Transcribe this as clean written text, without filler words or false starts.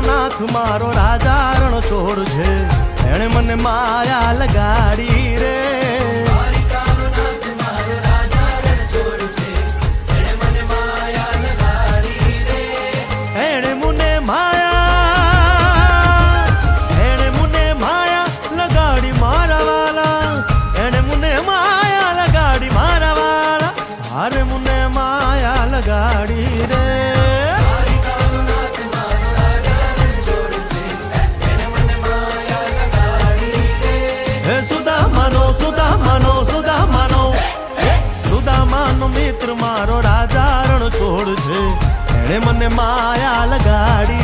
નાથ મારો રાજા રણ છોડ છે, એણે મને માયા લગાડી રે. એણે મને માયા લગાડી મારા વાલા, એણે મને માયા લગાડી મારા વાલા, હારે મને માયા લગાડી રે. સુદામાનો મિત્ર મારો રાજા રણ છોડ છે, એણે મને માયા લગાડી